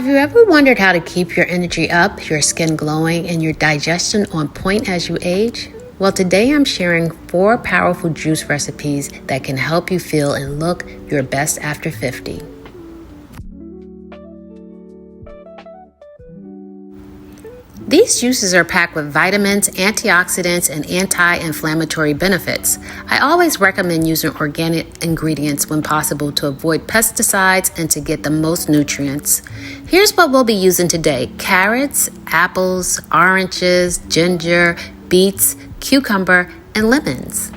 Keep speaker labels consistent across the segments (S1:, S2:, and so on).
S1: Have you ever wondered how to keep your energy up, your skin glowing, and your digestion on point as you age? Well, today I'm sharing 4 powerful juice recipes that can help you feel and look your best after 50. These juices are packed with vitamins, antioxidants, and anti-inflammatory benefits. I always recommend using organic ingredients when possible to avoid pesticides and to get the most nutrients. Here's what we'll be using today: carrots, apples, oranges, ginger, beets, cucumber, and lemons.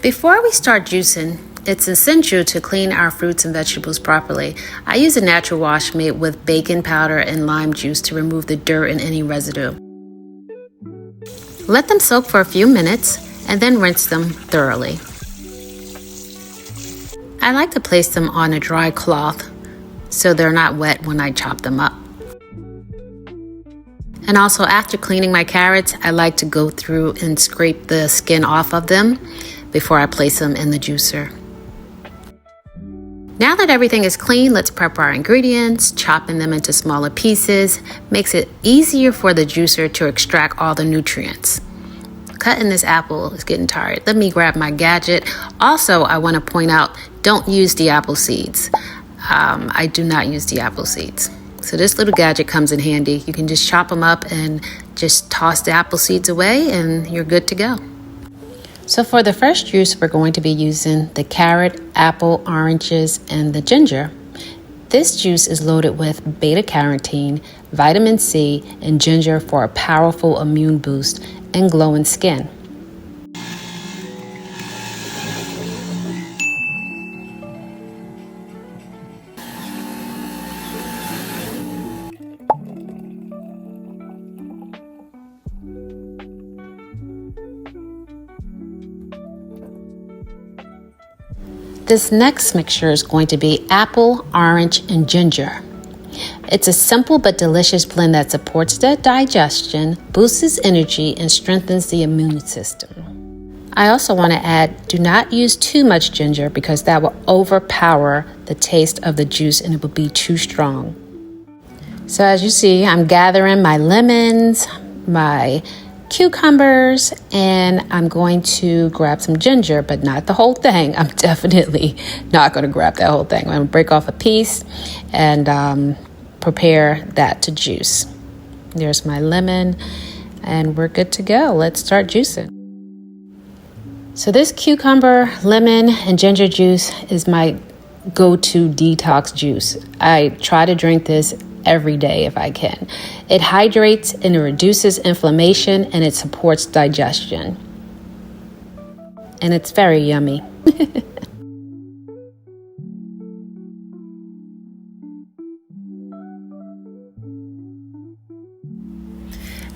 S1: Before we start juicing, it's essential to clean our fruits and vegetables properly. I use a natural wash made with baking powder and lime juice to remove the dirt and any residue. Let them soak for a few minutes and then rinse them thoroughly. I like to place them on a dry cloth so they're not wet when I chop them up. And also, after cleaning my carrots, I like to go through and scrape the skin off of them before I place them in the juicer. Now that everything is clean, let's prep our ingredients. Chopping them into smaller pieces makes it easier for the juicer to extract all the nutrients. Cutting this apple is getting tired. Let me grab my gadget. Also, I want to point out, don't use the apple seeds. I do not use the apple seeds. So this little gadget comes in handy. You can just chop them up and just toss the apple seeds away and you're good to go. So for the first juice, we're going to be using the carrot, apple, oranges, and the ginger. This juice is loaded with beta-carotene, vitamin C, and ginger for a powerful immune boost and glowing skin. This next mixture is going to be apple, orange, and ginger. It's a simple but delicious blend that supports the digestion, boosts energy, and strengthens the immune system. I also want to add, do not use too much ginger because that will overpower the taste of the juice and it will be too strong. So as you see, I'm gathering my lemons, my cucumbers, and I'm going to grab some ginger, but not the whole thing. I'm definitely not going to grab that whole thing. I'm going to break off a piece and prepare that to juice. There's my lemon, and we're good to go. Let's start juicing. So this cucumber, lemon, and ginger juice is my go-to detox juice. I try to drink this every day if I can. It hydrates and it reduces inflammation and it supports digestion. And it's very yummy.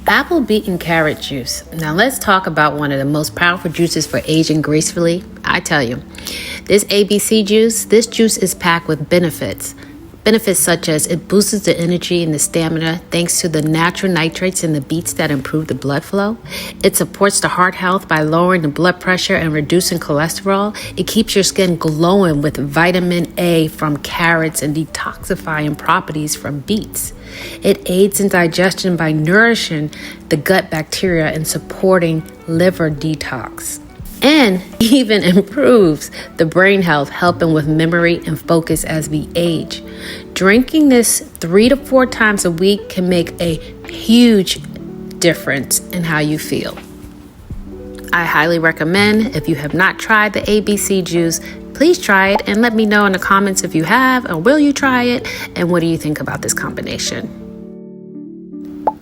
S1: Apple, beet, and carrot juice. Now let's talk about one of the most powerful juices for aging gracefully. I tell you, this ABC juice, this juice is packed with benefits. Benefits such as it boosts the energy and the stamina thanks to the natural nitrates in the beets that improve the blood flow. It supports the heart health by lowering the blood pressure and reducing cholesterol. It keeps your skin glowing with vitamin A from carrots and detoxifying properties from beets. It aids in digestion by nourishing the gut bacteria and supporting liver detox. And even improves the brain health, helping with memory and focus as we age. Drinking this 3 to 4 times a week can make a huge difference in how you feel. I highly recommend, if you have not tried the ABC juice, please try it and let me know in the comments if you have, or will you try it, and what do you think about this combination.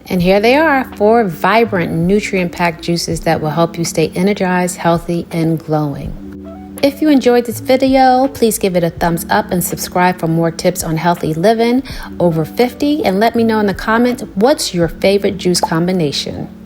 S1: And here they are, 4 vibrant, nutrient-packed juices that will help you stay energized, healthy, and glowing. If you enjoyed this video, please give it a thumbs up and subscribe for more tips on healthy living over 50. And let me know in the comments, what's your favorite juice combination?